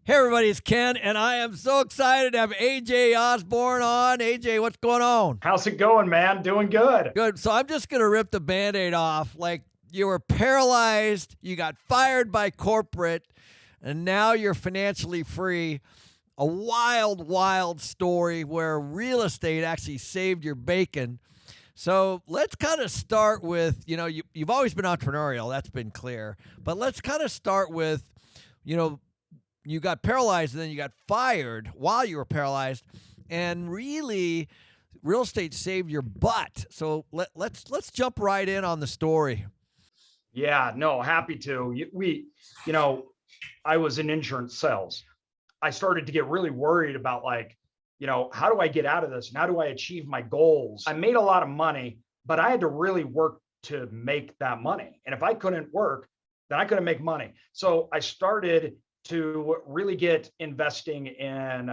Hey everybody, it's Ken, and I am so excited to have AJ Osborne on. AJ, what's going on? How's it going, man? Doing good. Good. So I'm just going to rip the Band-Aid off. Like, you were paralyzed, you got fired by corporate, and now you're financially free. A wild, wild story where real estate actually saved your bacon. So let's kind of start with, you've always been entrepreneurial. That's been clear. But let's kind of start with, you got paralyzed and then you got fired while you were paralyzed, and really real estate saved your butt. So let's jump right in on the story. Yeah, no, happy to. I was in insurance sales. I started to get really worried about how do I get out of this? And how do I achieve my goals? I made a lot of money, but I had to really work to make that money. And if I couldn't work, then I couldn't make money. So I started to really get investing in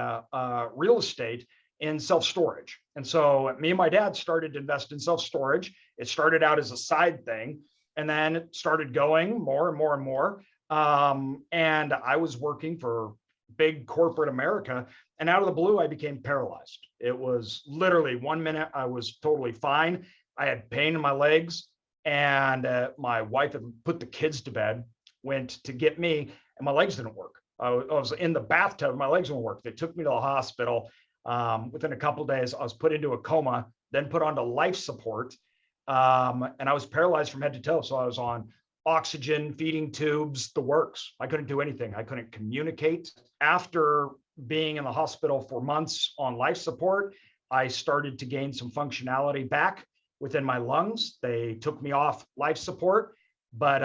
real estate in self-storage. And so me and my dad started to invest in self-storage. It started out as a side thing and then it started going more and more and more. And I was working for big corporate America, and out of the blue, I became paralyzed. It was literally 1 minute I was totally fine. I had pain in my legs, and my wife had put the kids to bed, went to get me, and my legs didn't work. I was in the bathtub, my legs wouldn't work. They took me to the hospital. Within a couple of days, I was put into a coma, then put onto life support, and I was paralyzed from head to toe. So I was on oxygen, feeding tubes, the works. I couldn't do anything. I couldn't communicate. After being in the hospital for months on life support, I started to gain some functionality back within my lungs. They took me off life support, but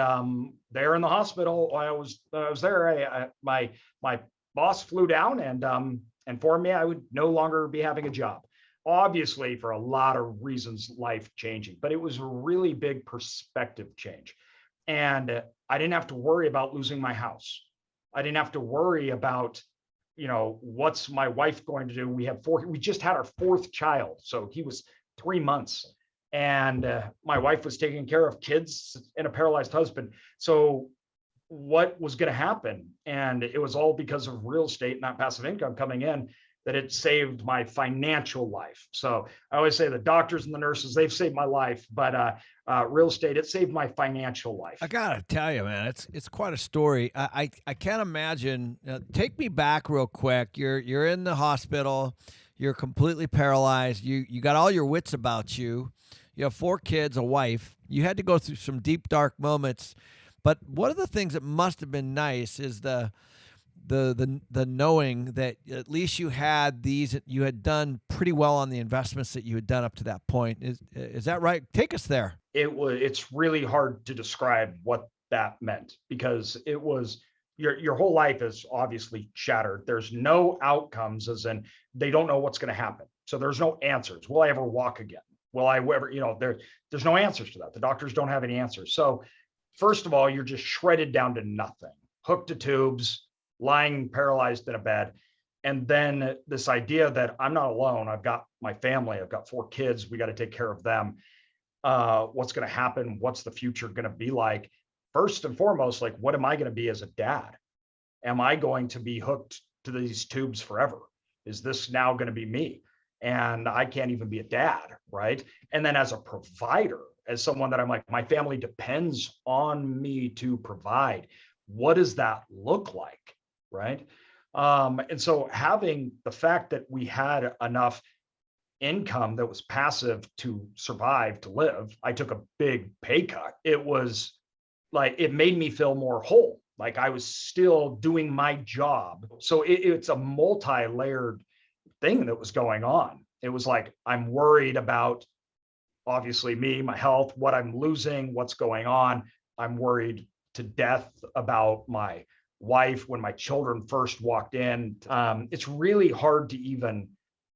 there in the hospital, I was there. My boss flew down and informed me I would no longer be having a job. Obviously, for a lot of reasons, life changing, but it was a really big perspective change. And I didn't have to worry about losing my house. I didn't have to worry about, what's my wife going to do? We just had our fourth child. So he was 3 months, and my wife was taking care of kids and a paralyzed husband. So what was going to happen? And it was all because of real estate and that passive income coming in, that it saved my financial life. So I always say the doctors and the nurses, they've saved my life, but real estate, it saved my financial life. I gotta tell you, man, it's quite a story. I can't imagine. Take me back real quick. You're in the hospital. You're completely paralyzed. You got all your wits about you. You have 4 kids, a wife. You had to go through some deep, dark moments. But one of the things that must have been nice is the knowing that at least you had done pretty well on the investments that you had done up to that point. Is that right? Take us there. It's really hard to describe what that meant, because it was your whole life is obviously shattered. There's no outcomes, as in they don't know what's going to happen. So there's no answers. Will I ever walk again? Will I ever, there's no answers to that. The doctors don't have any answers. So first of all, you're just shredded down to nothing, hooked to tubes, lying paralyzed in a bed. And then this idea that I'm not alone. I've got my family. I've got 4 kids. We got to take care of them. What's going to happen? What's the future going to be like? First and foremost, what am I going to be as a dad? Am I going to be hooked to these tubes forever? Is this now going to be me? And I can't even be a dad, right? And then as a provider, as someone that I'm my family depends on me to provide, what does that look like? Right. And so having the fact that we had enough income that was passive to survive, to live, I took a big pay cut. It was it made me feel more whole. I was still doing my job. So it's a multi-layered thing that was going on. It was I'm worried about, obviously, me, my health, what I'm losing, what's going on. I'm worried to death about my wife when my children first walked in. It's really hard to even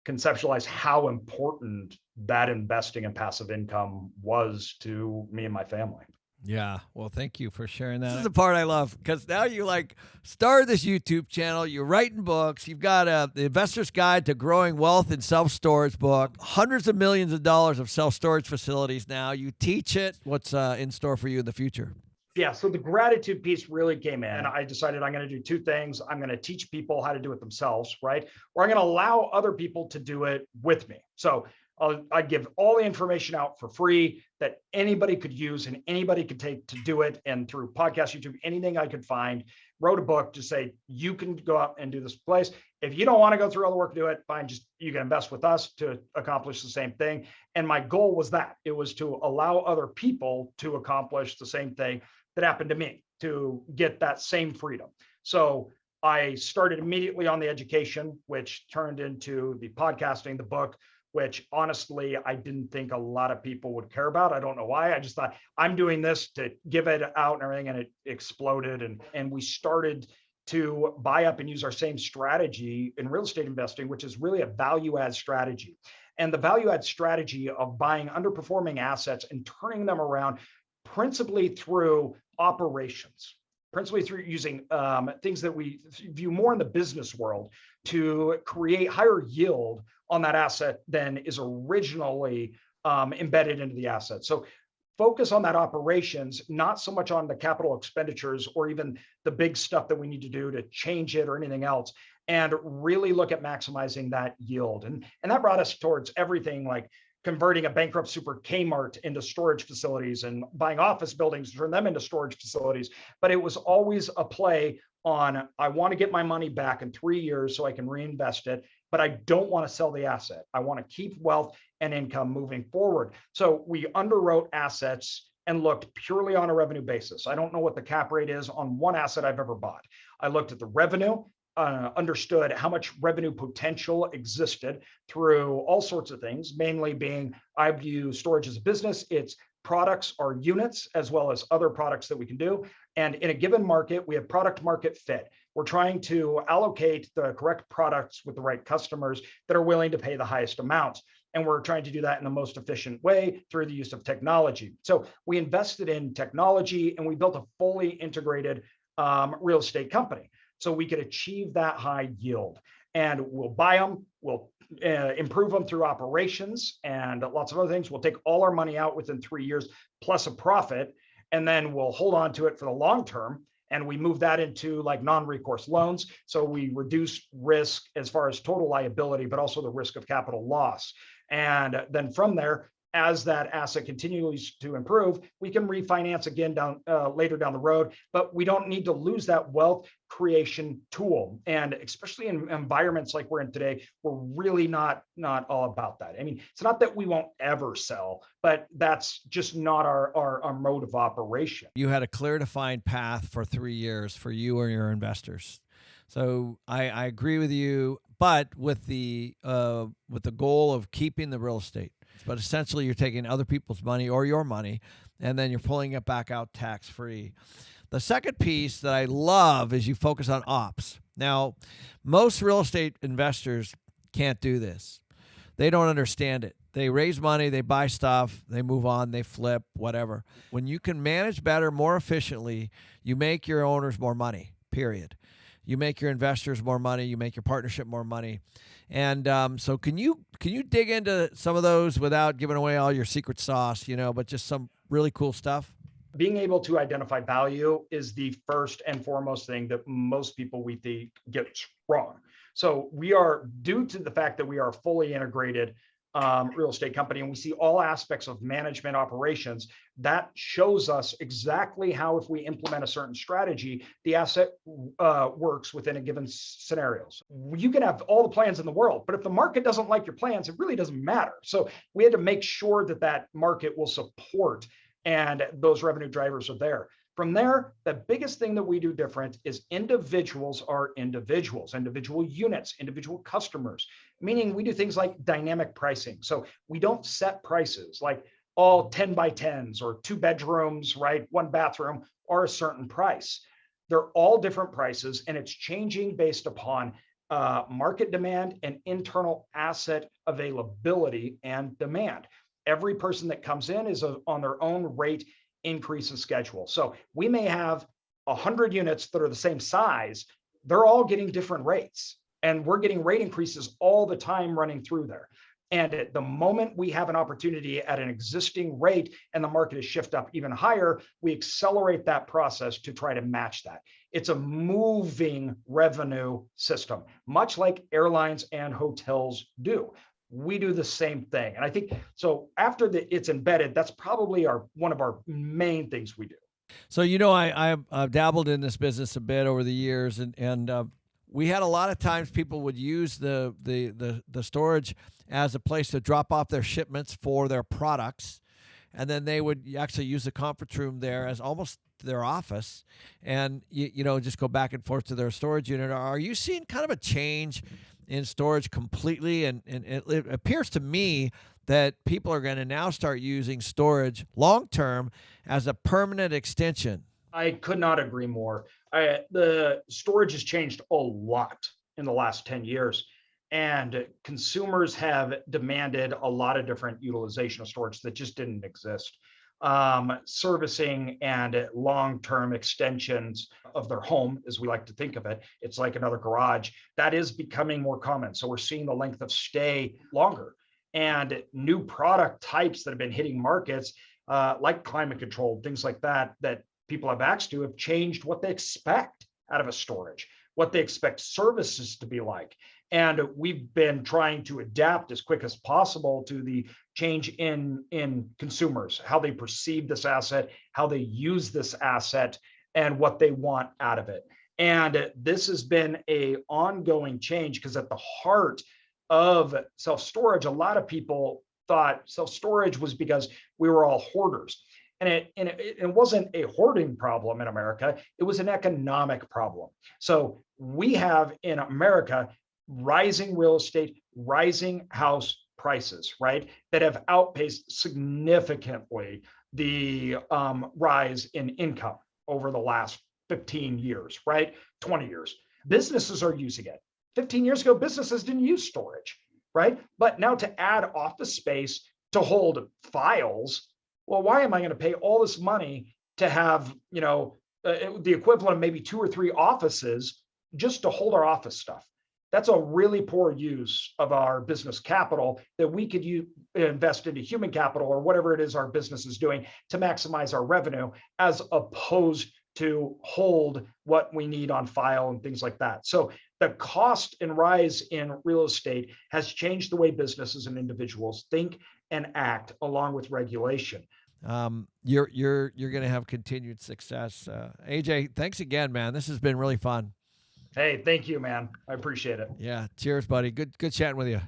conceptualize how important that investing in passive income was to me and my family. Yeah. Well, thank you for sharing that. This is the part I love, because now you started this YouTube channel, you're writing books, you've got the Investor's Guide to Growing Wealth in Self-Storage book, hundreds of millions of dollars of self-storage facilities now. You teach it. What's in store for you in the future? Yeah. So the gratitude piece really came in. And I decided I'm going to do two things. I'm going to teach people how to do it themselves, right? Or I'm going to allow other people to do it with me. So I give all the information out for free that anybody could use and anybody could take to do it. And through podcast, YouTube, anything I could find, wrote a book to say, you can go out and do this place. If you don't want to go through all the work to do it, fine, just you can invest with us to accomplish the same thing. And my goal was that it was to allow other people to accomplish the same thing that happened to me, to get that same freedom. So I started immediately on the education, which turned into the podcasting, the book, which honestly, I didn't think a lot of people would care about. I don't know why. I just thought I'm doing this to give it out and everything, and it exploded. And we started to buy up and use our same strategy in real estate investing, which is really a value add strategy. And the value add strategy of buying underperforming assets and turning them around principally through operations, principally through using things that we view more in the business world to create higher yield on that asset than is originally embedded into the asset. So focus on that operations, not so much on the capital expenditures or even the big stuff that we need to do to change it or anything else, and really look at maximizing that yield. And that brought us towards everything like converting a bankrupt super Kmart into storage facilities and buying office buildings to turn them into storage facilities. But it was always a play on, I want to get my money back in 3 years so I can reinvest it, but I don't want to sell the asset. I want to keep wealth and income moving forward. So we underwrote assets and looked purely on a revenue basis. I don't know what the cap rate is on one asset I've ever bought. I looked at the revenue, understood how much revenue potential existed through all sorts of things, mainly being I view storage as a business. Its products are units as well as other products that we can do. And in a given market, we have product market fit. We're trying to allocate the correct products with the right customers that are willing to pay the highest amounts. And we're trying to do that in the most efficient way through the use of technology. So we invested in technology and we built a fully integrated real estate company, so we could achieve that high yield. And we'll buy them, we'll improve them through operations and lots of other things. We'll take all our money out within 3 years plus a profit, and then we'll hold on to it for the long term. And we move that into like non-recourse loans. So we reduce risk as far as total liability, but also the risk of capital loss. And then from there, as that asset continues to improve, we can refinance again later down the road, but we don't need to lose that wealth creation tool. And especially in environments like we're in today, we're really not all about that. I mean, it's not that we won't ever sell, but that's just not our mode of operation. You had a clear defined path for 3 years for you or your investors. So I agree with you, but with the goal of keeping the real estate. But essentially, you're taking other people's money or your money, and then you're pulling it back out tax-free. The second piece that I love is you focus on ops. Now, most real estate investors can't do this. They don't understand it. They raise money, they buy stuff, they move on, they flip, whatever. When you can manage better, more efficiently, you make your owners more money, period. You make your investors more money, you make your partnership more money. And so can you dig into some of those without giving away all your secret sauce, but just some really cool stuff? Being able to identify value is the first and foremost thing that most people we think get wrong. So we are, due to the fact that we are a fully integrated real estate company and we see all aspects of management operations, that shows us exactly how, if we implement a certain strategy, the asset works within a given scenarios. You can have all the plans in the world, but if the market doesn't like your plans, it really doesn't matter. So we had to make sure that that market will support and those revenue drivers are there. From there, the biggest thing that we do different is individuals are individuals, individual units, individual customers, meaning we do things like dynamic pricing. So we don't set prices like all 10 by 10s or 2 bedrooms, right? 1 bathroom are a certain price. They're all different prices, and it's changing based upon market demand and internal asset availability and demand. Every person that comes in is on their own rate increase in schedule. So we may have 100 units that are the same size. They're all getting different rates, and we're getting rate increases all the time running through there. And at the moment we have an opportunity at an existing rate and the market is shift up even higher, we accelerate that process to try to match that. It's a moving revenue system, much like airlines and hotels do. We do the same thing. And I think so after it's embedded, that's probably one of our main things we do. So, I've dabbled in this business a bit over the years, and we had a lot of times people would use the storage as a place to drop off their shipments for their products, and then they would actually use the conference room there as almost their office, and just go back and forth to their storage unit. Are you seeing kind of a change in storage completely? And it appears to me that people are going to now start using storage long term as a permanent extension. I could not agree more. The storage has changed a lot in the last 10 years, and consumers have demanded a lot of different utilization of storage that just didn't exist. Servicing and long-term extensions of their home, as we like to think of it, it's like another garage. That is becoming more common. So we're seeing the length of stay longer, and new product types that have been hitting markets, like climate control, things like that, that people have access to, have changed what they expect out of a storage, what they expect services to be like. And we've been trying to adapt as quick as possible to the change in consumers, how they perceive this asset, how they use this asset, and what they want out of it. And this has been an ongoing change, because at the heart of self-storage, a lot of people thought self-storage was because we were all hoarders. And it wasn't a hoarding problem in America. It was an economic problem. So we have in America rising real estate, rising house prices, right, that have outpaced significantly the rise in income over the last 15 years, right? 20 years. Businesses are using it. 15 years ago, businesses didn't use storage, right? But now to add office space to hold files, well, why am I going to pay all this money to have, the equivalent of maybe 2 or 3 offices just to hold our office stuff? That's a really poor use of our business capital that we could invest into human capital or whatever it is our business is doing to maximize our revenue, as opposed to hold what we need on file and things like that. So the cost and rise in real estate has changed the way businesses and individuals think and act, along with regulation. You're going to have continued success. AJ, thanks again, man. This has been really fun. Hey, thank you, man. I appreciate it. Yeah. Cheers, buddy. Good chatting with you.